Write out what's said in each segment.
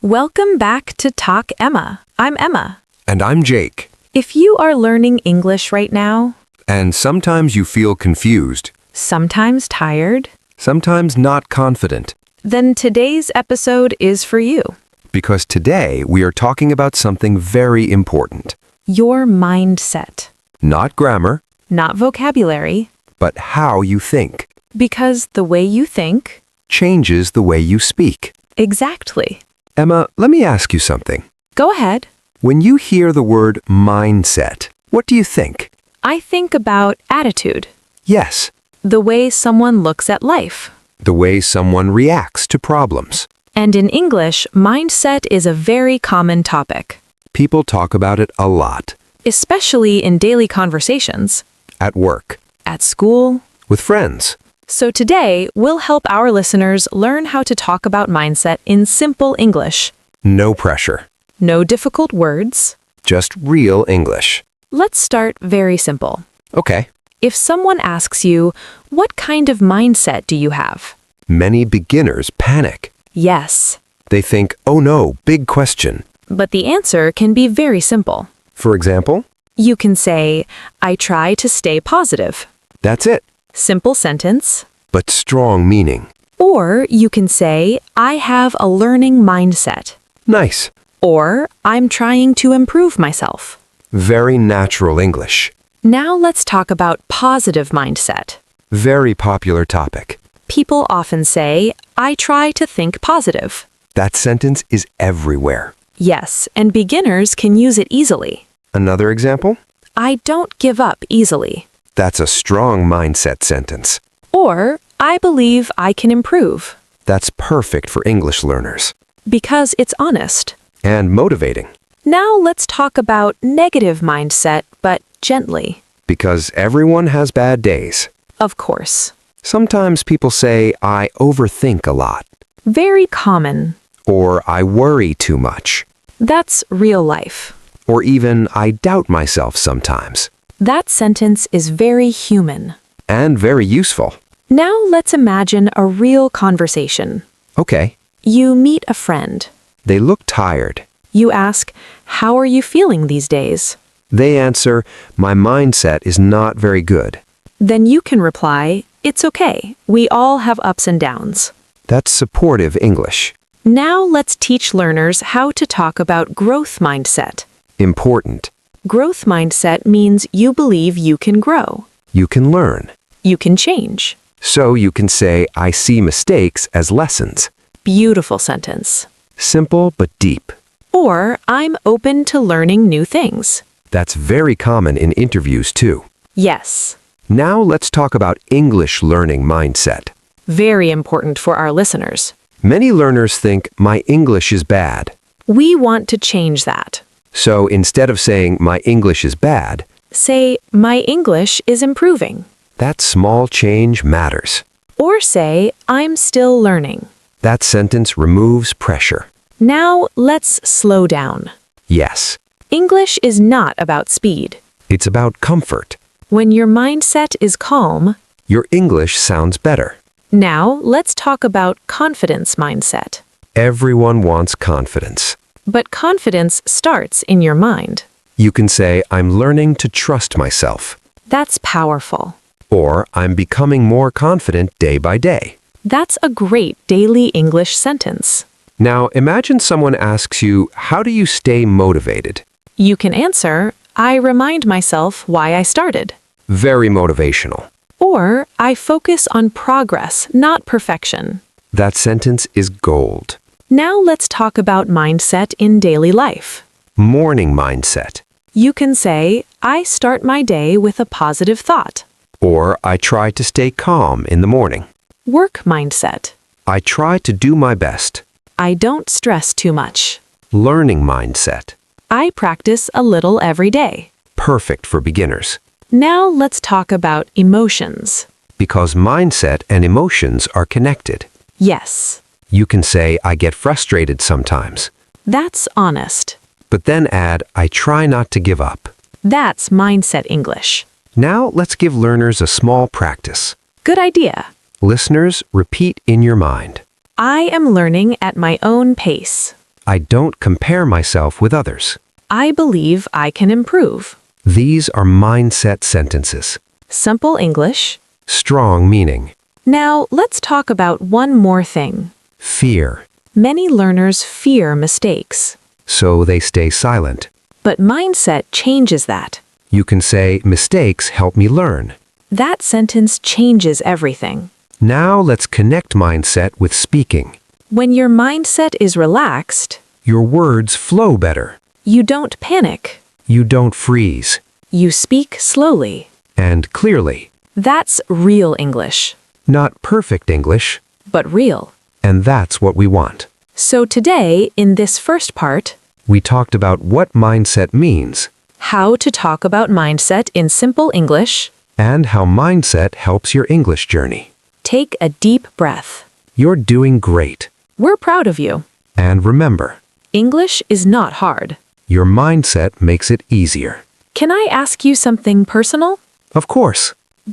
Welcome back to Talk Emma. I'm Emma. And I'm Jake. If you are learning English right now, And sometimes you feel confused, sometimes tired, sometimes not confident, then today's episode is for you. because today we are talking about something very important. Your mindset, Not grammar, not vocabulary, but how you think because the way you think, changes the way you speak. exactly. Emma, let me ask you something. Go ahead. When you hear the word mindset, what do you think? I think about attitude, Yes, the way someone looks at life. the way someone reacts to problems. And in English, mindset is a very common topic, People talk about it a lot. especially in daily conversations, At work, at school. with friends. So today, we'll help our listeners learn how to talk about mindset in simple English. No pressure. No difficult words. Just real English. Let's start very simple. Okay. If someone asks you, what kind of mindset do you have? Many beginners panic. Yes, They think, oh no, big question. but the answer can be very simple. For example, You can say, I try to stay positive. that's it, Simple sentence. but strong meaning. Or you can say, I have a learning mindset. Nice. Or I'm trying to improve myself. Very natural English. Now let's talk about positive mindset. Very popular topic. People often say, I try to think positive. That sentence is everywhere. Yes, and beginners can use it easily. Another example? I don't give up easily. That's a strong mindset sentence. Or, I believe I can improve. That's perfect for English learners. Because it's honest. And motivating. Now let's talk about negative mindset, but gently. Because everyone has bad days. Of course. Sometimes people say, I overthink a lot. Very common. Or I worry too much. That's real life. Or even, I doubt myself sometimes. That sentence is very human. And very useful. Now let's imagine a real conversation. Okay. You meet a friend. They look tired. You ask, how are you feeling these days? They answer, my mindset is not very good. Then you can reply, it's okay. We all have ups and downs. That's supportive English. Now let's teach learners how to talk about growth mindset. Important. Growth mindset means you believe you can grow. You can learn. You can change. So you can say, I see mistakes as lessons. Beautiful sentence. Simple but deep. Or, I'm open to learning new things. That's very common in interviews too. Yes. Now let's talk about English learning mindset. Very important for our listeners. Many learners think, my English is bad. We want to change that. So instead of saying, my English is bad, Say, my English is improving. that small change matters. Or say, I'm still learning. That sentence removes pressure. Now let's slow down. Yes, English is not about speed. it's about comfort. When your mindset is calm, Your English sounds better. now let's talk about confidence mindset. Everyone wants confidence. But confidence starts in your mind. You can say, I'm learning to trust myself. That's powerful. Or, I'm becoming more confident day by day. That's a great daily English sentence. Now, imagine someone asks you, how do you stay motivated? You can answer, I remind myself why I started. Very motivational. Or, I focus on progress, not perfection. That sentence is gold. Now let's talk about mindset in daily life. Morning mindset. You can say, I start my day with a positive thought. Or, I try to stay calm in the morning. Work mindset. I try to do my best. I don't stress too much. Learning mindset. I practice a little every day. Perfect for beginners. Now let's talk about emotions. Because mindset and emotions are connected. Yes, You can say, I get frustrated sometimes. that's honest. But then add, I try not to give up. That's mindset English. Now let's give learners a small practice. Good idea. Listeners, repeat in your mind. I am learning at my own pace. I don't compare myself with others. I believe I can improve. These are mindset sentences. Simple English. Strong meaning. Now, let's talk about one more thing. Fear. Many learners fear mistakes. So they stay silent. But mindset changes that. You can say, mistakes help me learn. That sentence changes everything. Now let's connect mindset with speaking. When your mindset is relaxed, Your words flow better. you don't panic. You don't freeze. You speak slowly. And clearly. That's real English, Not perfect English. but real. And that's what we want. So today, in this first part, We talked about what mindset means how to talk about mindset in simple English. and how mindset helps your English journey. Take a deep breath. You're doing great. We're proud of you. And remember, English is not hard. your mindset makes it easier. Can I ask you something personal? Of course.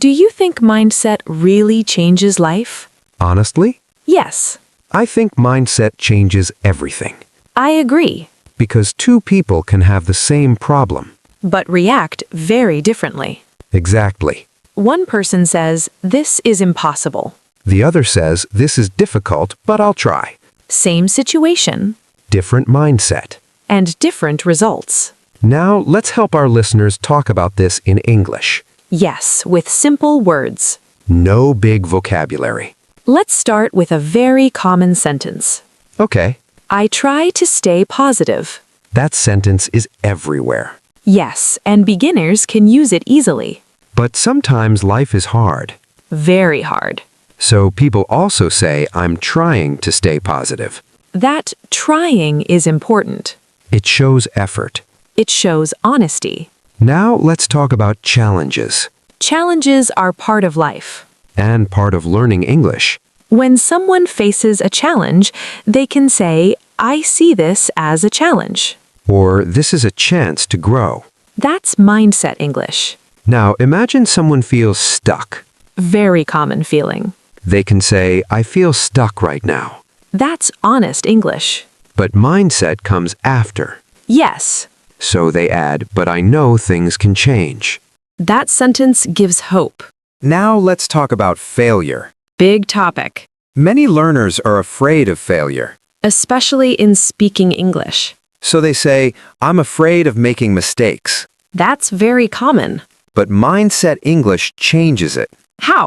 Do you think mindset really changes life? Honestly, Yes, I think mindset changes everything. I agree, Because two people can have the same problem. but react very differently. Exactly. One person says, "This is impossible." The other says, this is difficult, but I'll try. Same situation Different mindset. and different results. Now, let's help our listeners talk about this in English. Yes, with simple words. No big vocabulary. Let's start with a very common sentence. Okay, I try to stay positive. that sentence is everywhere. Yes, and beginners can use it easily. But sometimes life is hard. Very hard. So people also say, I'm trying to stay positive. That trying is important. It shows effort. It shows honesty. Now let's talk about challenges Challenges are part of life. and part of learning English. When someone faces a challenge, they can say, I see this as a challenge. Or this is a chance to grow. That's mindset English. Now imagine someone feels stuck. Very common feeling. They can say, I feel stuck right now. That's honest English. But mindset comes after. Yes, So they add, but I know things can change. that sentence gives hope. Now let's talk about failure. Big topic, Many learners are afraid of failure. especially in speaking English. So they say, I'm afraid of making mistakes. That's very common. But Mindset English changes it. How?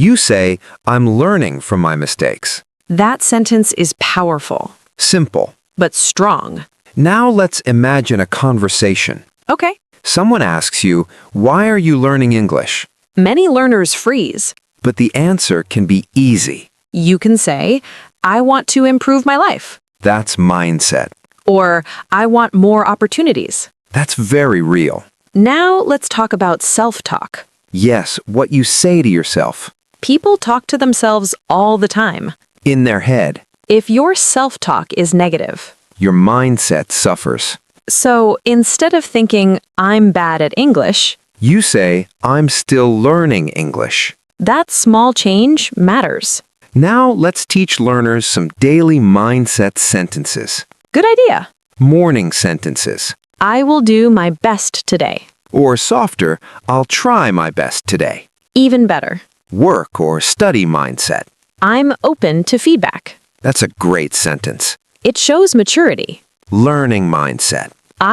You say, I'm learning from my mistakes. That sentence is powerful, Simple. but strong. Now let's imagine a conversation. Okay. Someone asks you, why are you learning English? Many learners freeze. But the answer can be easy. You can say, I want to improve my life. That's mindset. Or, I want more opportunities. That's very real. Now let's talk about self-talk. Yes, what you say to yourself. People talk to themselves all the time. In their head, If your self-talk is negative, your mindset suffers. so instead of thinking, I'm bad at English, You say, I'm still learning English. that small change matters. Now let's teach learners some daily mindset sentences. Good idea. Morning sentences. I will do my best today. Or softer, I'll try my best today. Even better. Work or study mindset. I'm open to feedback. That's a great sentence. It shows maturity. Learning mindset.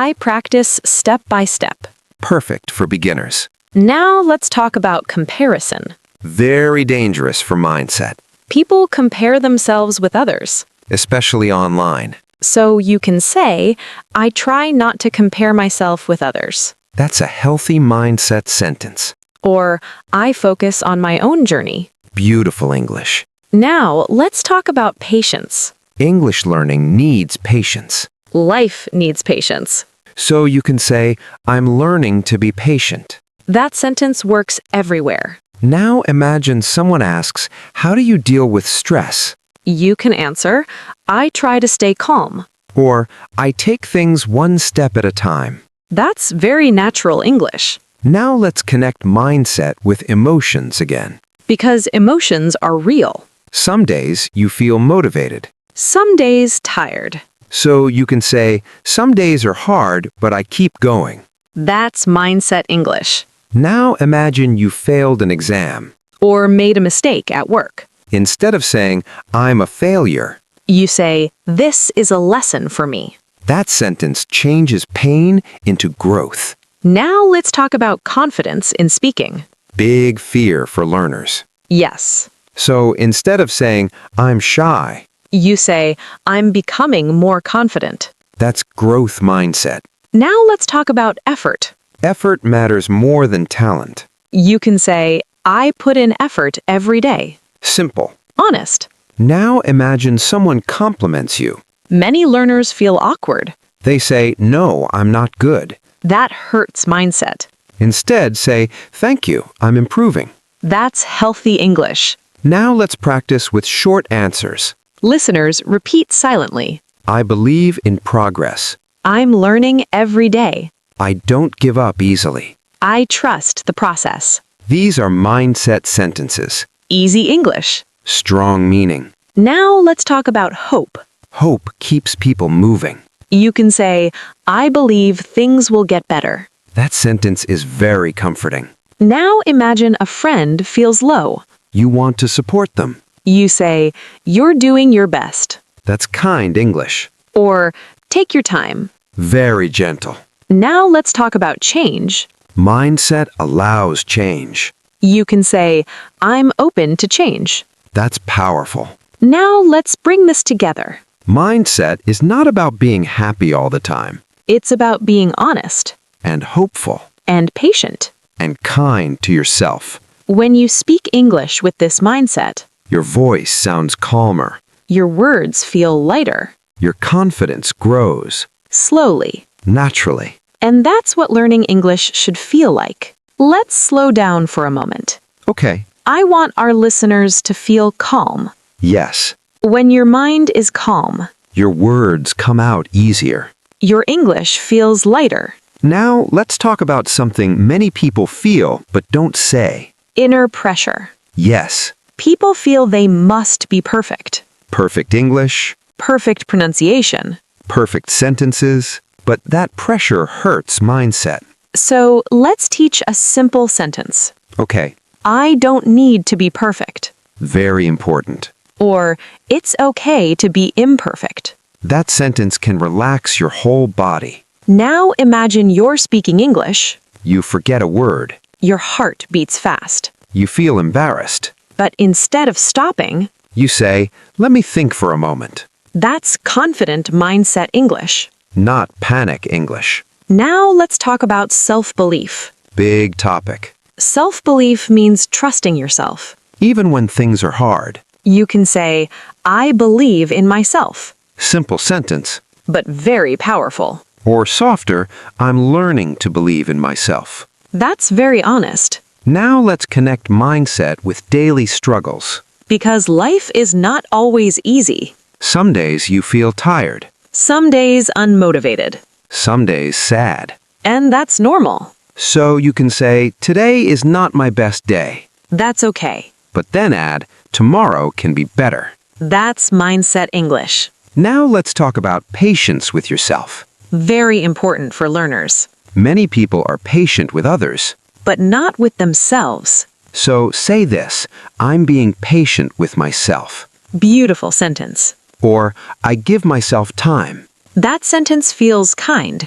I practice step by step. Perfect for beginners. Now let's talk about comparison. Very dangerous for mindset, People compare themselves with others. especially online. So you can say, I try not to compare myself with others. That's a healthy mindset sentence. Or, I focus on my own journey. Beautiful English. Now, let's talk about patience. English learning needs patience. Life needs patience. So you can say, I'm learning to be patient. That sentence works everywhere. Now imagine someone asks, how do you deal with stress? You can answer, I try to stay calm. Or, I take things one step at a time. That's very natural English. Now let's connect mindset with emotions again. Because emotions are real. Some days you feel motivated. Some days tired. So you can say, some days are hard, but I keep going. That's mindset English. Now imagine you failed an exam. Or made a mistake at work. Instead of saying, I'm a failure, You say, this is a lesson for me. that sentence changes pain into growth. Now let's talk about confidence in speaking. Big fear for learners. Yes. So instead of saying, I'm shy, You say, I'm becoming more confident. that's growth mindset. Now let's talk about effort. Effort matters more than talent. You can say, I put in effort every day. Simple. Honest. Now imagine someone compliments you. Many learners feel awkward. They say, no, I'm not good. That hurts mindset. Instead, say, thank you, I'm improving. That's healthy English. Now let's practice with short answers. Listeners, repeat silently. I believe in progress. I'm learning every day. I don't give up easily. I trust the process. These are mindset sentences. Easy English. Strong meaning. Now let's talk about hope. Hope keeps people moving. You can say, I believe things will get better. That sentence is very comforting. Now imagine a friend feels low. You want to support them. You say, you're doing your best. That's kind English. Or, take your time. Very gentle. Now let's talk about change. Mindset allows change. You can say, I'm open to change. That's powerful. Now let's bring this together. Mindset is not about being happy all the time, It's about being honest and hopeful, and patient. and kind to yourself. When you speak English with this mindset, Your voice sounds calmer. your words feel lighter, Your confidence grows slowly. naturally. And that's what learning English should feel like. Let's slow down for a moment. Okay. I want our listeners to feel calm. Yes. When your mind is calm, Your words come out easier. your English feels lighter. Now, let's talk about something many people feel but don't say. Inner pressure. Yes. People feel they must be perfect. Perfect English, Perfect pronunciation. perfect sentences, but that pressure hurts mindset. So let's teach a simple sentence. Okay. I don't need to be perfect. Very important. Or, it's okay to be imperfect. That sentence can relax your whole body. Now imagine you're speaking English. You forget a word. Your heart beats fast. You feel embarrassed. But instead of stopping, You say, let me think for a moment. that's confident mindset English. Not panic English. Now let's talk about self-belief. Big topic. Self-belief means trusting yourself. Even when things are hard. You can say, I believe in myself, Simple sentence. but very powerful. Or softer, I'm learning to believe in myself. That's very honest, Now let's connect mindset with daily struggles. because life is not always easy. Some days you feel tired. Some days unmotivated. Some days sad. And that's normal. So you can say, today is not my best day. That's okay. But then add, tomorrow can be better. That's mindset English. Now let's talk about patience with yourself. Very important for learners, Many people are patient with others. but not with themselves. So say this, I'm being patient with myself. Beautiful sentence. Or, I give myself time. That sentence feels kind.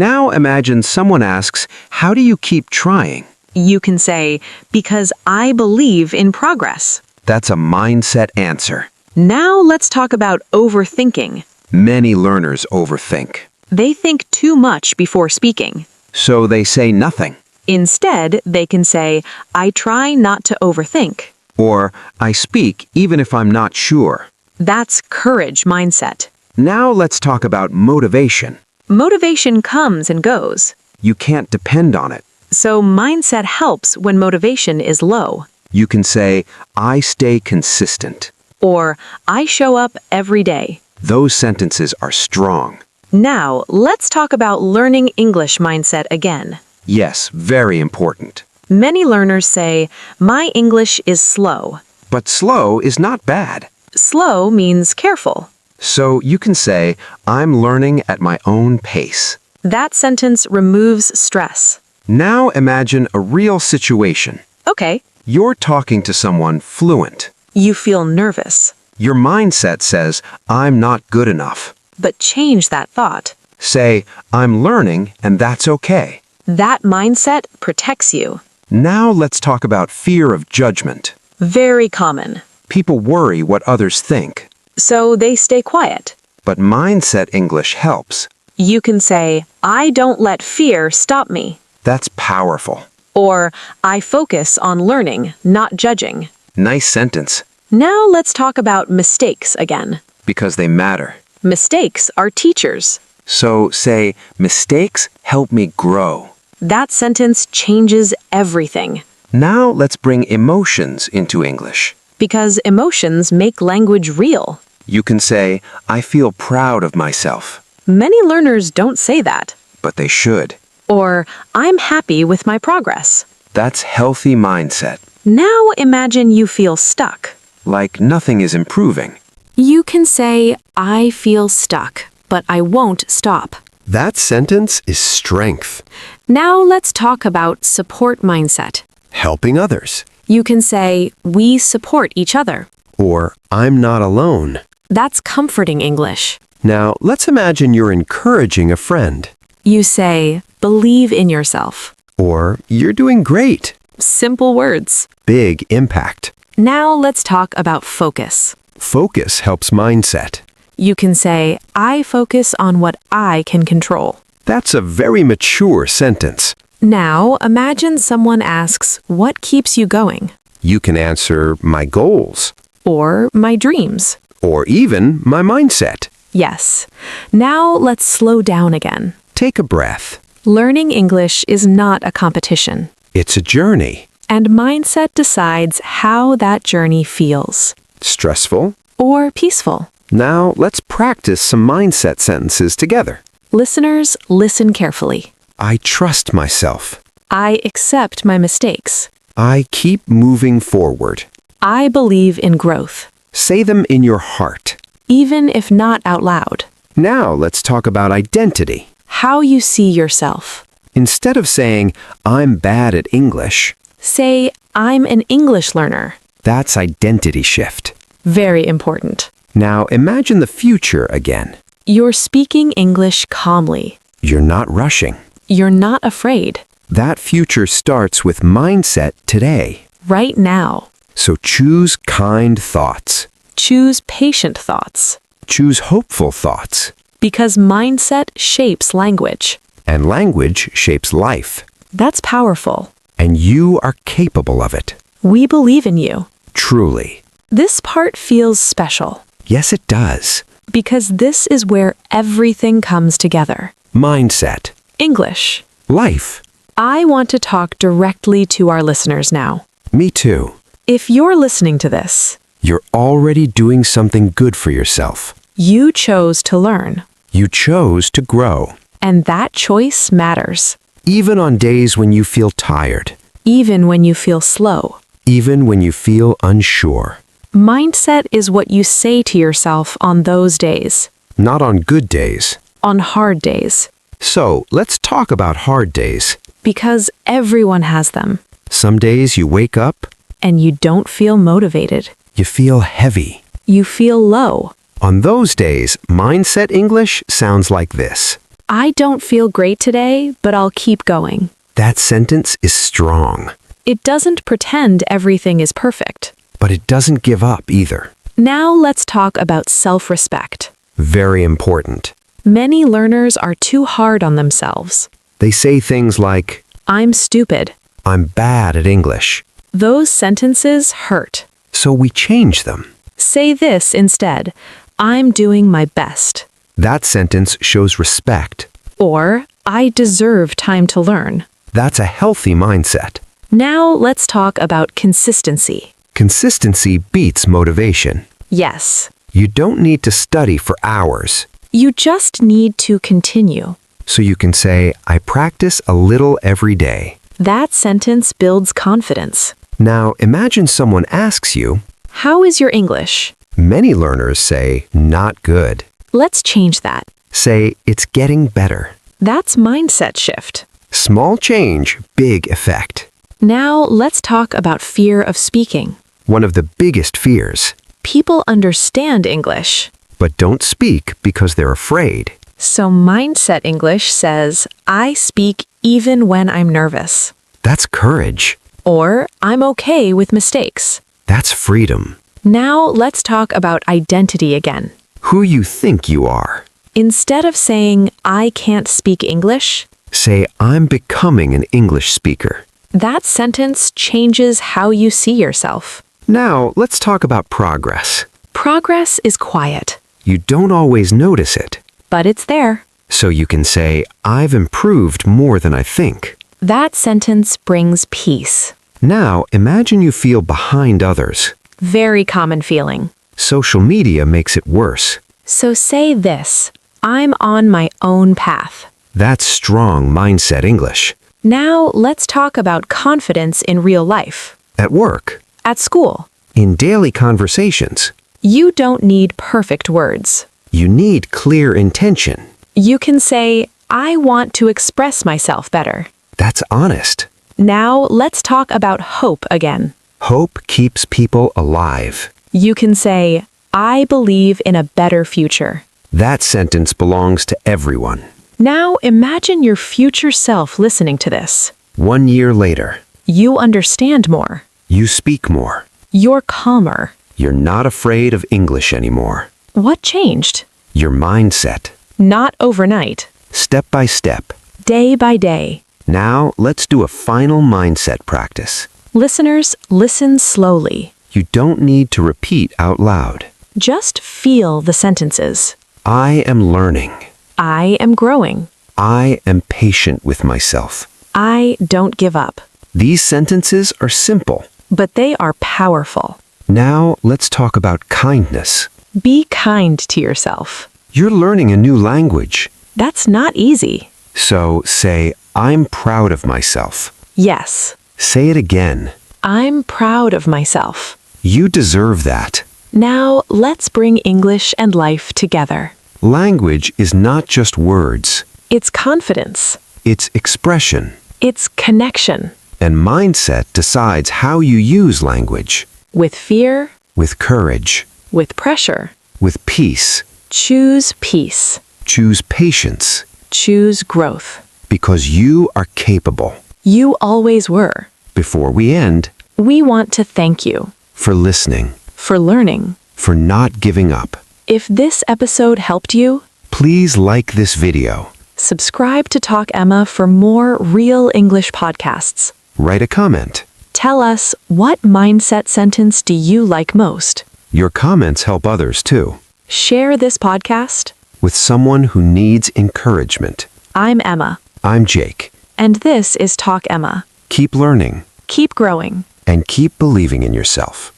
Now imagine someone asks, how do you keep trying? You can say, because I believe in progress. That's a mindset answer. Now let's talk about overthinking. Many learners overthink. They think too much before speaking. So they say nothing. Instead, they can say, I try not to overthink. Or, I speak even if I'm not sure. That's courage mindset. Now let's talk about motivation. Motivation comes and goes. You can't depend on it. So mindset helps when motivation is low. You can say, I stay consistent. Or, I show up every day. Those sentences are strong. Now, let's talk about learning English mindset again. Yes, very important. Many learners say, my English is slow. But slow is not bad. Slow means careful. So you can say, I'm learning at my own pace. That sentence removes stress. Now imagine a real situation. Okay, You're talking to someone fluent. you feel nervous, Your mindset says, I'm not good enough. but change that thought. Say, I'm learning and that's okay. That mindset protects you. Now let's talk about fear of judgment. Very common. People worry what others think, So they stay quiet. but mindset English helps. You can say, I don't let fear stop me. That's powerful. Or, I focus on learning, not judging. Nice sentence, Now let's talk about mistakes again. because they matter. Mistakes are teachers. So say, mistakes help me grow. That sentence changes everything. Now let's bring emotions into English. Because emotions make language real. You can say, I feel proud of myself, Many learners don't say that. but they should. Or, I'm happy with my progress. That's healthy mindset. Now imagine you feel stuck. Like nothing is improving. You can say, I feel stuck, but I won't stop. That sentence is strength. Now let's talk about support mindset. Helping others. You can say, we support each other. Or I'm not alone. That's comforting English. Now, let's imagine you're encouraging a friend. You say, believe in yourself. Or you're doing great. Simple words. Big impact. Now let's talk about focus. Focus helps mindset. You can say, I focus on what I can control. That's a very mature sentence. Now imagine someone asks, what keeps you going? You can answer my goals. Or my dreams. Or even my mindset. Yes. Now let's slow down again. Take a breath. Learning English is not a competition. It's a journey. And mindset decides how that journey feels. Stressful? Or peaceful. Now let's practice some mindset sentences together. Listeners, listen carefully. I trust myself. I accept my mistakes. I keep moving forward. I believe in growth, Say them in your heart. even if not out loud. Now let's talk about identity. How you see yourself. Instead of saying, I'm bad at English, Say, I'm an English learner. that's identity shift. Very important. Now imagine the future again. You're speaking English calmly. You're not rushing. You're not afraid. That future starts with mindset today. Right now. So choose kind thoughts. Choose patient thoughts. Choose hopeful thoughts. Because mindset shapes language. And language shapes life. That's powerful. And you are capable of it. We believe in you. Truly. This part feels special. Yes, it does. Because this is where everything comes together. Mindset. English. Life. I want to talk directly to our listeners now. Me too. If you're listening to this, You're already doing something good for yourself. you chose to learn. You chose to grow. And that choice matters. Even on days when you feel tired. Even when you feel slow. Even when you feel unsure. Mindset is what you say to yourself on those days. Not on good days. On hard days. So, let's talk about hard days. Because everyone has them. Some days you wake up, And you don't feel motivated. you feel heavy. You feel low. On those days, Mindset English sounds like this. I don't feel great today, but I'll keep going. That sentence is strong, It doesn't pretend everything is perfect. but it doesn't give up either. Now let's talk about self-respect. Very important. Many learners are too hard on themselves. They say things like, I'm stupid. I'm bad at English. Those sentences hurt. So we change them. Say this instead. I'm doing my best. That sentence shows respect. Or, I deserve time to learn. That's a healthy mindset. Now let's talk about consistency. Consistency beats motivation. Yes, You don't need to study for hours. you just need to continue. So you can say, I practice a little every day. That sentence builds confidence. Now imagine someone asks you, How is your English? Many learners say, not good. Let's change that. Say, it's getting better. That's mindset shift. Small change, big effect. Now let's talk about fear of speaking. One of the biggest fears. People understand English. But don't speak because they're afraid. So Mindset English says, I speak even when I'm nervous. That's courage. Or, I'm okay with mistakes. That's freedom. Now let's talk about identity again. Who you think you are. Instead of saying, I can't speak English, Say, I'm becoming an English speaker. that sentence changes how you see yourself. Now, let's talk about progress. Progress is quiet, You don't always notice it. but it's there. So you can say, I've improved more than I think. That sentence brings peace. Now, imagine you feel behind others. Very common feeling. Social media makes it worse. So say this, I'm on my own path. That's strong mindset English. Now let's talk about confidence in real life. At work, At school, in daily conversations, you don't need perfect words. you need clear intention. You can say, I want to express myself better. That's honest. Now let's talk about hope again. Hope keeps people alive. You can say, I believe in a better future. That sentence belongs to everyone. Now imagine your future self listening to this. 1 year later, You understand more. you speak more. You're calmer. You're not afraid of English anymore. What changed? Your mindset, Not overnight. step by step. Day by day. Now, let's do a final mindset practice. Listeners, listen slowly. You don't need to repeat out loud. Just feel the sentences. I am learning. I am growing. I am patient with myself. I don't give up. These sentences are simple. But they are powerful. Now, let's talk about kindness. Be kind to yourself. You're learning a new language. That's not easy. So say, I'm proud of myself. Yes, Say it again. I'm proud of myself. You deserve that. Now let's bring English and life together. Language is not just words. It's confidence. It's expression. It's connection. And mindset decides how you use language. With fear, With courage. with pressure. With peace. Choose peace. Choose patience. Choose growth. Because you are capable. You always were. Before we end, We want to thank you for listening, for learning. for not giving up. If this episode helped you, Please like this video. subscribe to Talk Emma for more real English podcasts. Write a comment. Tell us, what mindset sentence do you like most? Your comments help others too. Share this podcast. With someone who needs encouragement. I'm Emma, I'm Jake. and this is Talk Emma. Keep learning Keep growing. and keep believing in yourself.